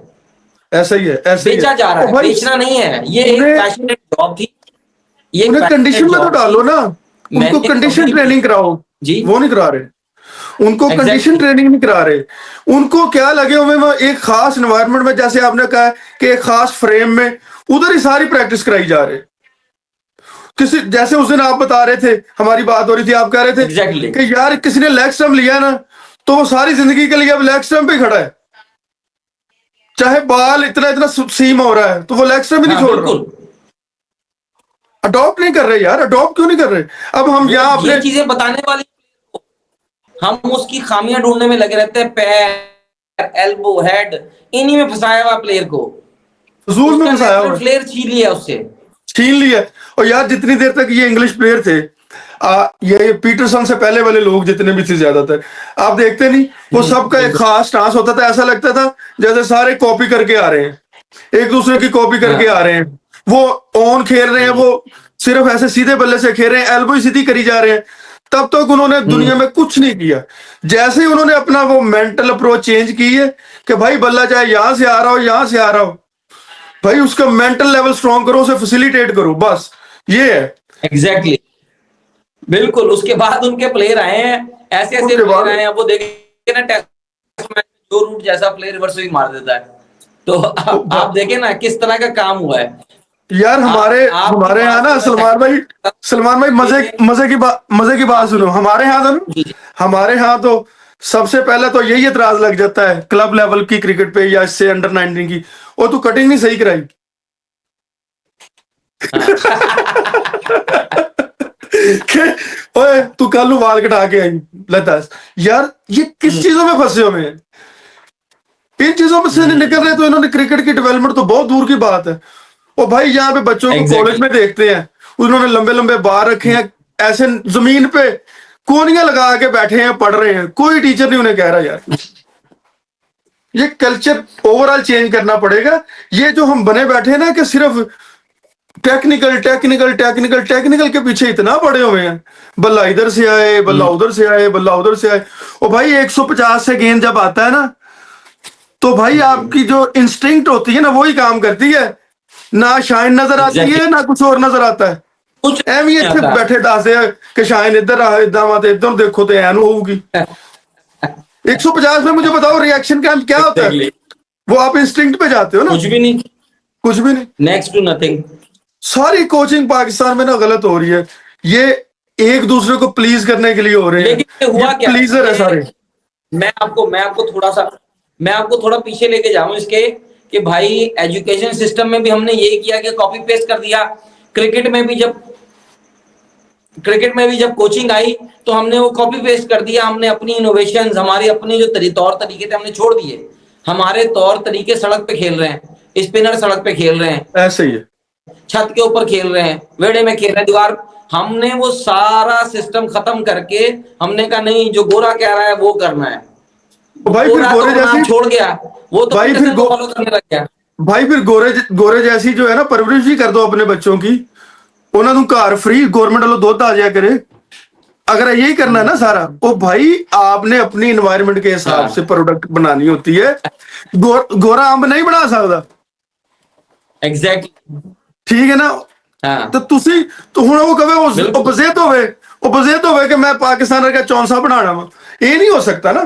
[SPEAKER 2] ऐसा ही है, ऐसा ही है।
[SPEAKER 1] बेचा जा रहा
[SPEAKER 2] और
[SPEAKER 1] है,
[SPEAKER 2] भाई
[SPEAKER 1] बेचना नहीं है। ये एक
[SPEAKER 2] उन्हें
[SPEAKER 1] पैशनेट जॉब थी, ये एक
[SPEAKER 2] उन्हें
[SPEAKER 1] पैशनेट
[SPEAKER 2] कंडीशन में तो
[SPEAKER 1] जॉब थी।
[SPEAKER 2] डालो ना, उनको
[SPEAKER 1] मैंने
[SPEAKER 2] कंडीशन
[SPEAKER 1] कभी भी
[SPEAKER 2] ट्रेनिंग कराओ।
[SPEAKER 1] जी
[SPEAKER 2] वो नहीं करा रहे, उनको कंडीशन
[SPEAKER 1] एग्जैक्टली
[SPEAKER 2] ट्रेनिंग नहीं करा रहे। उनको क्या लगे हुए वो एक खास एनवायरनमेंट में, जैसे आपने कहा है कि एक खास फ्रेम में उधर ही सारी प्रैक्टिस कराई जा रहे। किसी जैसे उस दिन आप बता रहे थे, हमारी बात हो रही थी, आप कह रहे थे
[SPEAKER 1] एग्जैक्टली
[SPEAKER 2] कि यार किसी ने लेग स्टंप लिया ना तो वो सारी जिंदगी के लिए अब लेग स्टंप पे खड़ा है, चाहे बाल इतना इतना सीम हो रहा है तो वो लेग स्टंप ही नहीं
[SPEAKER 1] हाँ
[SPEAKER 2] छोड़ रहा।
[SPEAKER 1] बिल्कुल।
[SPEAKER 2] अडॉप्ट नहीं कर रहे यार, अडॉप्ट क्यों नहीं कर रहे? अब हम
[SPEAKER 1] वो
[SPEAKER 2] यहाँ
[SPEAKER 1] ये
[SPEAKER 2] अपने
[SPEAKER 1] चीजें बताने वाली, हम उसकी खामियां ढूंढने में लगे रहते हैं। पैर, एल्बो, हेड, इन्हीं में फंसाया हुआ प्लेयर को।
[SPEAKER 2] फजूल में
[SPEAKER 1] उसका
[SPEAKER 2] फंसाया
[SPEAKER 1] नेचुरल
[SPEAKER 2] हुआ है,
[SPEAKER 1] फ्लेयर छीन लिया उससे।
[SPEAKER 2] छीन लिया। और यार जितनी देर तक ये इंग्लिश प्लेयर थे, ये पीटरसन से पहले वाले लोग जितने भी थे ज्यादातर, आप देखते नहीं वो सबका एक
[SPEAKER 1] बिल्कुल।
[SPEAKER 2] खास डांस होता था। ऐसा लगता था जैसे सारे कॉपी करके आ रहे हैं, एक दूसरे की कॉपी करके आ
[SPEAKER 1] हाँ
[SPEAKER 2] रहे हैं। वो ऑन खेल रहे हैं, वो सिर्फ ऐसे सीधे बल्ले से खेल रहे हैं, एल्बो ही सीधी करी जा रहे हैं। तब तक उन्होंने दुनिया में कुछ नहीं किया। जैसे ही उन्होंने अपना वो मेंटल अप्रोच चेंज की है कि भाई बल्ला चाहे यहां से आ रहा हो यहां से आ रहा हो, भाई उसका मेंटल लेवल स्ट्रांग करो, उसे फैसिलिटेट करो, बस ये है।
[SPEAKER 1] एग्जैक्टली बिल्कुल। उसके बाद उनके प्लेयर आए हैं, ऐसे ऐसे
[SPEAKER 2] उसके
[SPEAKER 1] प्लेयर
[SPEAKER 2] बाद
[SPEAKER 1] आए हैं, वो देखे ना टेस्ट मैच में जो रूट जैसा प्लेयर रिवर्स भी मार देता है। तो
[SPEAKER 2] ओ
[SPEAKER 1] आप देखें ना किस तरह का काम हुआ है।
[SPEAKER 2] यार हमारे
[SPEAKER 1] आपकी
[SPEAKER 2] हमारे यहाँ
[SPEAKER 1] बात
[SPEAKER 2] ना
[SPEAKER 1] को मैं
[SPEAKER 2] सलमान भाई मजे की बात सुनो। हमारे यहाँ तो
[SPEAKER 1] जी
[SPEAKER 2] हमारे यहाँ तो सबसे पहले तो यही एतराज लग जाता है क्लब लेवल की क्रिकेट पे या इससे अंडर 19 की, वो तू कटिंग नहीं सही कराई। कि, ओए तू कल बाल कटा के आई, ले दस यार ये किस चीजों में फंसे हुए हैं? इन चीजों में से नहीं निकल रहे तो इन्होंने क्रिकेट की डेवलपमेंट तो बहुत दूर की बात है। और भाई यहाँ पे बच्चों को कॉलेज
[SPEAKER 1] एग्जैक्टली
[SPEAKER 2] में देखते हैं, उन्होंने लंबे लंबे बार रखे हैं, ऐसे जमीन पे कोनियां लगा के बैठे हैं, पढ़ रहे हैं, कोई टीचर नहीं उन्हें कह रहा यार। ये कल्चर ओवरऑल चेंज करना पड़ेगा। ये जो हम बने बैठे हैं ना कि सिर्फ टेक्निकल टेक्निकल टेक्निकल टेक्निकल के पीछे इतना पड़े हुए हैं, बल्ला इधर से आए, बल्ला उधर से आए, बल्ला उधर से आए। और भाई 150 से गेंद जब आता है ना तो भाई आपकी जो इंस्टिंक्ट होती है ना वही काम करती है, ना शाइन नजर आती
[SPEAKER 1] एग्जैक्टली
[SPEAKER 2] है ना कुछ और नजर आता है।
[SPEAKER 1] कुछ
[SPEAKER 2] ਐਵੇਂ
[SPEAKER 1] नहीं
[SPEAKER 2] ਇੱਥੇ
[SPEAKER 1] आता।
[SPEAKER 2] बैठे ਦੱਸਦੇ ਆ कि शाइन इधर आ इधर मत इधर देखो तो ऐन होगी। 150 में मुझे बताओ रिएक्शन का क्या होता है?
[SPEAKER 1] एग्जैक्टली
[SPEAKER 2] वो आप इंस्टिंक्ट पे जाते हो ना,
[SPEAKER 1] कुछ भी नहीं,
[SPEAKER 2] कुछ भी नहीं।
[SPEAKER 1] Next to nothing.
[SPEAKER 2] सारी कोचिंग पाकिस्तान में ना गलत हो रही है। ये एक दूसरे को प्लीज करने के लिए हो रहे हैं,
[SPEAKER 1] लेकिन
[SPEAKER 2] ये
[SPEAKER 1] हुआ क्या
[SPEAKER 2] प्लीजर है सारे।
[SPEAKER 1] मैं आपको थोड़ा पीछे लेके जाऊं इसके, कि भाई एजुकेशन सिस्टम में भी हमने यही किया कि कॉपी पेस्ट कर दिया। क्रिकेट में भी जब क्रिकेट में भी जब कोचिंग आई तो हमने वो कॉपी पेस्ट कर दिया। हमने अपनी इनोवेशंस, हमारे अपने जो तौर तरीके थे हमने छोड़ दिए। हमारे तौर तरीके सड़क पे खेल रहे हैं, स्पिनर सड़क पे खेल रहे हैं,
[SPEAKER 2] ऐसे ही है।
[SPEAKER 1] छत के ऊपर खेल रहे हैं, वेड़े में खेल रहे हैं, दीवार। हमने वो सारा सिस्टम खत्म करके हमने कहा नहीं, जो गोरा कह रहा है वो करना है।
[SPEAKER 2] तो भाई फिर
[SPEAKER 1] गोरा तो
[SPEAKER 2] गोरे
[SPEAKER 1] अपना
[SPEAKER 2] जैसी
[SPEAKER 1] आप छोड़ गया, वो तो
[SPEAKER 2] भाई फिर
[SPEAKER 1] पीटरसन को फॉलो करने लग गया।
[SPEAKER 2] भाई फिर गोरे जैसी जो है ना परवरिश भी कर दो अपने बच्चों की, ਉਹਨਾਂ ਨੂੰ ਘਰ फ्री गवर्नमेंट वालों दुध आ जाया करे। अगर यही करना है ना सारा, तो भाई आपने अपनी एनवायरनमेंट के हिसाब
[SPEAKER 1] हाँ
[SPEAKER 2] से प्रोडक्ट बनानी होती है। गोरा अंब नहीं बना सकता,
[SPEAKER 1] एग्जैक्टली
[SPEAKER 2] ठीक है ना?
[SPEAKER 1] हाँ
[SPEAKER 2] तो तुसी तो हुण वो कहे
[SPEAKER 1] बिल्कुल।
[SPEAKER 2] ਉਹ ਬਜ਼ੇਤ ਹੋਵੇ ਕਿ ਮੈਂ ਪਾਕਿਸਤਾਨ ਵਰਗਾ ਚੌਂਸਾ ਬਣਾਣਾ ਵਾ, ਇਹ ਨਹੀਂ ਹੋ ਸਕਦਾ ਨਾ।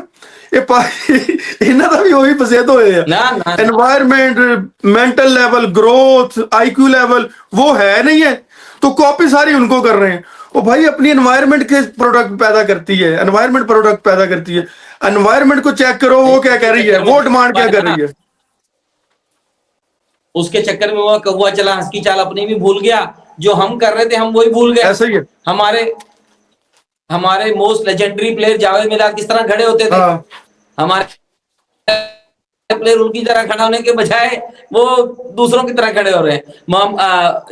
[SPEAKER 2] ਇਹਨਾਂ ਦਾ ਵੀ ਉਹੀ ਬਜ਼ੇਤ ਹੋਏ ਆ।
[SPEAKER 1] ना ना ना
[SPEAKER 2] environment, mental level, growth, IQ level वो है नहीं है, तो कॉपी सारी उनको कर रहे हैं। वो भाई अपनी एनवायरमेंट के प्रोडक्ट पैदा करती है, एनवायरमेंट प्रोडक्ट पैदा करती है। एनवायरमेंट को चेक करो वो क्या कह रही है, वो डिमांड क्या कर रही है।
[SPEAKER 1] उसके चक्कर में वो कौवा चला हंस की चाल अपनी भी भूल गया, जो हम कर रहे थे हम वही भूल गए।
[SPEAKER 2] ऐसा ही है।
[SPEAKER 1] हमारे हमारे most legendary player Javed Miraj किस तरह खड़े होते थे,
[SPEAKER 2] हाँ
[SPEAKER 1] हमारे प्लेयर उनकी तरह खड़ा होने के बजाय वो दूसरों की तरह खड़े हो रहे हैं।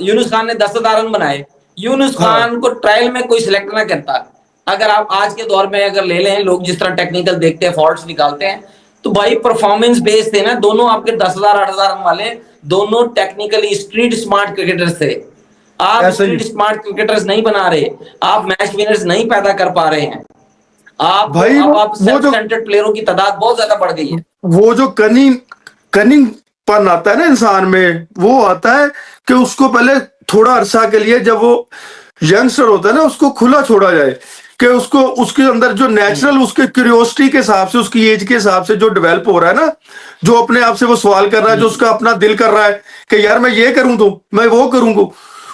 [SPEAKER 1] यूनुस खान ने 10,000 रन बनाए, यूनुस
[SPEAKER 2] हाँ
[SPEAKER 1] खान को ट्रायल में कोई सिलेक्ट ना करता। अगर आप आज के दौर में अगर ले लें, लोग जिस तरह टेक्निकल देखते हैं, फॉल्ट्स निकालते हैं, तो भाई परफॉर्मेंस बेस्ड थे ना दोनों। आपके 10,000 8,000 रन वाले दोनों टेक्निकली स्ट्रीट स्मार्ट क्रिकेटर्स थे। आप
[SPEAKER 2] ऐसा ही
[SPEAKER 1] स्ट्रीट स्मार्ट क्रिकेटर्स नहीं बना रहे, आप मैच विनर्स नहीं पैदा कर पा रहे हैं। आप
[SPEAKER 2] भाई।
[SPEAKER 1] अब आप
[SPEAKER 2] वो
[SPEAKER 1] सेल्फ
[SPEAKER 2] जो
[SPEAKER 1] सेंटर्ड प्लेयरों की तादाद बहुत ज्यादा बढ़ गई है।
[SPEAKER 2] वो जो कनिंग कनिंग पन आता है ना इंसान में, वो आता है कि उसको पहले थोड़ा अरसा के लिए, जब वो यंगस्टर होता है ना, उसको खुला छोड़ा जाए, कि उसको उसके अंदर जो नेचुरल उसके क्यूरियोसिटी के हिसाब से, उसकी एज के हिसाब से जो डेवलप हो रहा है ना, जो अपने आप से वो सवाल कर रहा है, जो उसका अपना दिल कर रहा है कि यार मैं ये करूं तो मैं वो करूंगा,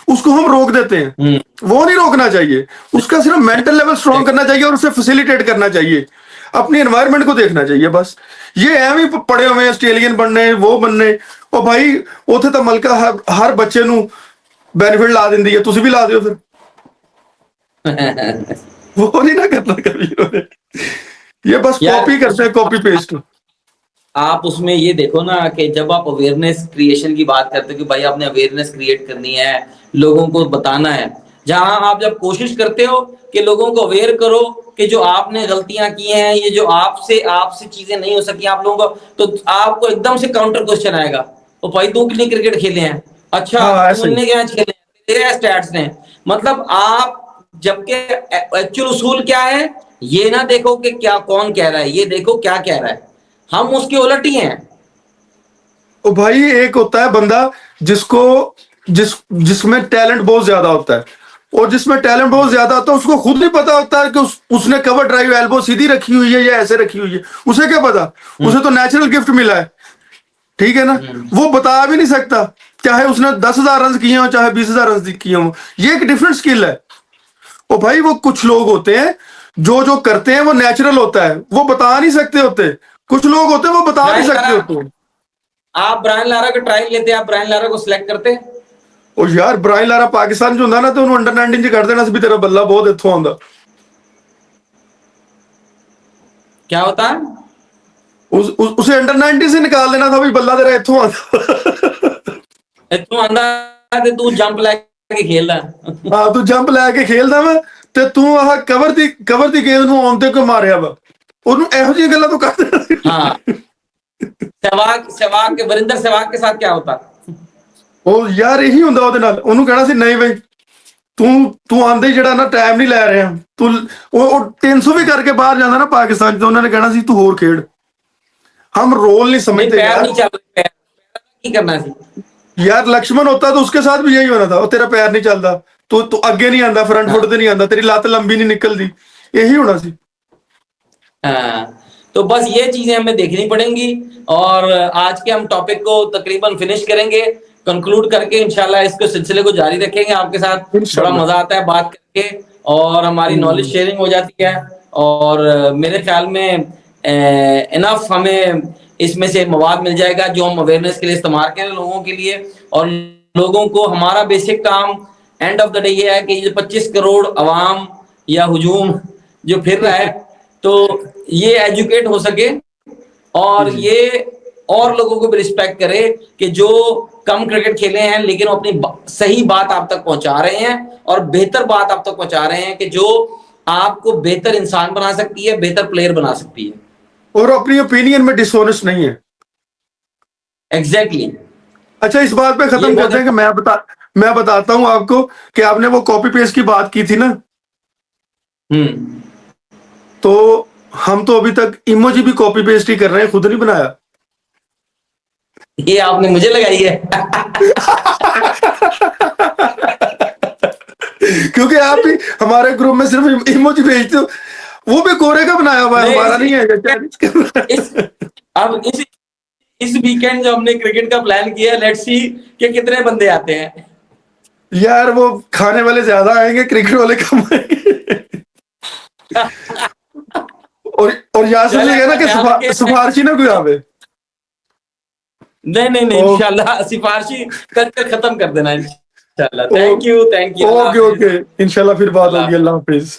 [SPEAKER 2] उसको हम रोक देते हैं। वो नहीं रोकना चाहिए, उसका सिर्फ मेंटल लेवल स्ट्रांग करना चाहिए और उसे फैसिलिटेट करना चाहिए, अपनी एनवायरनमेंट को देखना चाहिए बस। ये एम ही पड़े हुए हैं ऑस्ट्रेलियन बनने वो बनने। और भाई उथे तो मलका हर बच्चे ਨੂੰ बेनिफिट ला ਦਿੰਦੀ है, ਤੁਸੀਂ भी ला ਦਿਓ फिर। वो नहीं ना करना कभी उन्होंने। ये बस
[SPEAKER 1] यार
[SPEAKER 2] कॉपी करते हैं, कॉपी पेस्ट।
[SPEAKER 1] आप उसमें ये देखो ना कि जब आप अवेयरनेस क्रिएशन की बात करते हो कि भाई आपने अवेयरनेस क्रिएट करनी है, लोगों को बताना है, जहां आप जब कोशिश करते हो कि लोगों को अवेयर करो कि जो आपने गलतियां की हैं, ये जो आपसे आपसे चीजें नहीं हो सकी आप लोगों को, तो आपको एकदम से काउंटर क्वेश्चन आएगा, ओ भाई तू कितने क्रिकेट खेले हैं, अच्छा
[SPEAKER 2] हाँ
[SPEAKER 1] तू
[SPEAKER 2] ऐसा ही।
[SPEAKER 1] इतने मैच खेले हैं, तेरे स्टैट्स ने, मतलब आप, जबकि एक्चुअल उसूल क्या है, ये ना देखो कि क्या कौन कह रहा है, ये देखो क्या कह रहा है। हम उसके उलट ही हैं।
[SPEAKER 2] और भाई एक होता है बंदा जिसको जिसमें टैलेंट बहुत ज्यादा होता है, और जिसमें टैलेंट बहुत ज्यादा होता है उसको खुद नहीं पता होता है कि उसने कवर ड्राइव एल्बो सीधी रखी हुई है या ऐसे रखी हुई है, उसे क्या पता। उसे तो नेचुरल गिफ्ट मिला है, ठीक है ना। वो बता भी नहीं सकता, चाहे उसने 10,000 रन किए हो चाहे 20,000 रन किए हो, ये एक डिफरेंट स्किल है। और भाई वो कुछ लोग होते हैं जो जो करते हैं वो नेचुरल होता है, वो बता नहीं सकते होते। कुछ लोग होते हैं वो बता नहीं
[SPEAKER 1] ब्रायन
[SPEAKER 2] सकते
[SPEAKER 1] लारा,
[SPEAKER 2] होते।
[SPEAKER 1] आप ब्रायन लारा का ट्रायल लेते, आप ब्रायन लारा को सिलेक्ट करते?
[SPEAKER 2] और यार ब्रायन लारा पाकिस्तान च ਹੁੰਦਾ ना, तो ਉਹਨੂੰ अंडर 19 च कर देना ਸੀ ਵੀ तेरा बल्ला बहुत ਇੱਥੋਂ ਆਉਂਦਾ।
[SPEAKER 1] क्या होता?
[SPEAKER 2] उसे अंडर 19 से निकाल देना था, भी बल्ला तेरा ਇੱਥੋਂ ਆਉਂਦਾ।
[SPEAKER 1] तू आंदा ते तू जंप लेके खेलदा।
[SPEAKER 2] हाँ तू जंप लैके खेलदा वा, ਤੇ ਤੂੰ ਆਹ ਕਵਰ ਦੀ ਗੇਂਦ ਨੂੰ ਆਉਣ ਤੇ ਕਿਉਂ ਮਾਰਿਆ ਵਾ, ਉਹਨੂੰ ਇਹੋ ਜਿਹੀਆਂ ਗੱਲਾਂ ਤੂੰ ਕਰ ਦੇਣਾ ਸੀ।
[SPEAKER 1] हाँ, सहवाग के वरिंदर सहवाग के साथ क्या होता?
[SPEAKER 2] ਉਹ ਯਾਰ ਇਹੀ ਹੁੰਦਾ ਉਹਦੇ ਨਾਲ, ਉਹਨੂੰ ਕਹਿਣਾ ਸੀ ਨਹੀਂ ਬਈ ਤੂੰ ਆਂਦੇ ਜਿਹੜਾ ਨਾ ਟਾਈਮ ਨਹੀਂ ਲੈ ਰਿਹਾ ਤੂੰ। ਉਹ 300 ਵੀ ਕਰਕੇ ਬਾਹਰ ਜਾਂਦਾ ਨਾ ਪਾਕਿस्तान ਚ, तो उन्होंने कहना सी तू होर खेड। हम रोल नहीं
[SPEAKER 1] नहीं,
[SPEAKER 2] समझते
[SPEAKER 1] पैर
[SPEAKER 2] यार।
[SPEAKER 1] नहीं चल रहे, पैर की करना सी।
[SPEAKER 2] यार लक्ष्मण होता तो उसके साथ भी यही होना था, और तेरा पैर नहीं चलता, तू आगे नहीं आंदा, फ्रंट
[SPEAKER 1] हाँ,
[SPEAKER 2] फुट ते नहीं आंदा, तेरी लत लंबी नहीं निकलती, यही होना सी।
[SPEAKER 1] हाँ, तो बस ये चीजें हमें देखनी पड़ेंगी। और आज के हम टॉपिक को तकरीबन फिनिश करेंगे, कंक्लूड करके इंशाल्लाह इसको सिलसिले को जारी रखेंगे आपके साथ। बड़ा
[SPEAKER 2] इंशाल्लाह।
[SPEAKER 1] मजा आता है बात करके, और हमारी नॉलेज शेयरिंग हो जाती है। और मेरे ख्याल में इनफ हमें इसमें से मवाद मिल जाएगा जो हम अवेयरनेस के लिए इस्तेमाल करें लोगों के लिए। और लोगों को, हमारा बेसिक काम एंड ऑफ द डे ये है कि ये 25 करोड़ अवाम या हुजूम जो फिर रहा है, तो ये एजुकेट हो सके और
[SPEAKER 2] जी
[SPEAKER 1] ये और लोगों को भी रिस्पेक्ट करे कि जो कम क्रिकेट खेले हैं लेकिन वो अपनी सही बात आप तक पहुंचा रहे हैं, और बेहतर बात आप तक पहुंचा रहे हैं कि जो आपको बेहतर इंसान बना सकती है, बेहतर प्लेयर बना सकती है।
[SPEAKER 2] और अपनी ओपिनियन में डिसऑनेस्ट नहीं है।
[SPEAKER 1] एग्जैक्टली।
[SPEAKER 2] अच्छा इस बात पे
[SPEAKER 1] ये
[SPEAKER 2] खत्म
[SPEAKER 1] बहुत
[SPEAKER 2] करते हैं कि मैं बताता हूं आपको कि आपने वो कॉपी पेस्ट की बात की थी ना, तो हम तो अभी तक इमोजी भी कॉपी पेस्ट ही कर रहे हैं, खुद नहीं बनाया।
[SPEAKER 1] ये आपने मुझे लगाई है।
[SPEAKER 2] क्योंकि आप भी हमारे ग्रुप में सिर्फ इमोजी भेजते हो, वो भी कोरे का बनाया हुआ है, हमारा नहीं है चाइनीज का।
[SPEAKER 1] इस अब इस वीकेंड जो हमने क्रिकेट का प्लान किया, लेट्स सी कि कितने बंदे आते हैं।
[SPEAKER 2] यार वो खाने वाले ज्यादा आएंगे, क्रिकेट वाले कम आएंगे। और यासिर
[SPEAKER 1] चल
[SPEAKER 2] जी है ना
[SPEAKER 1] अपना
[SPEAKER 2] कि
[SPEAKER 1] ख्याल रखिए।
[SPEAKER 2] सिफारशी ना कोई आवे।
[SPEAKER 1] नहीं नहीं नहीं,
[SPEAKER 2] ओ,
[SPEAKER 1] इंशाल्लाह सिफारशी कर खत्म कर देना। चलो, thank you,
[SPEAKER 2] okay
[SPEAKER 1] Allah
[SPEAKER 2] okay
[SPEAKER 1] Hafiz.
[SPEAKER 2] Okay, इंशाल्लाह फिर बात
[SPEAKER 1] अल्लाह
[SPEAKER 2] होगी। अल्लाह हाफिज।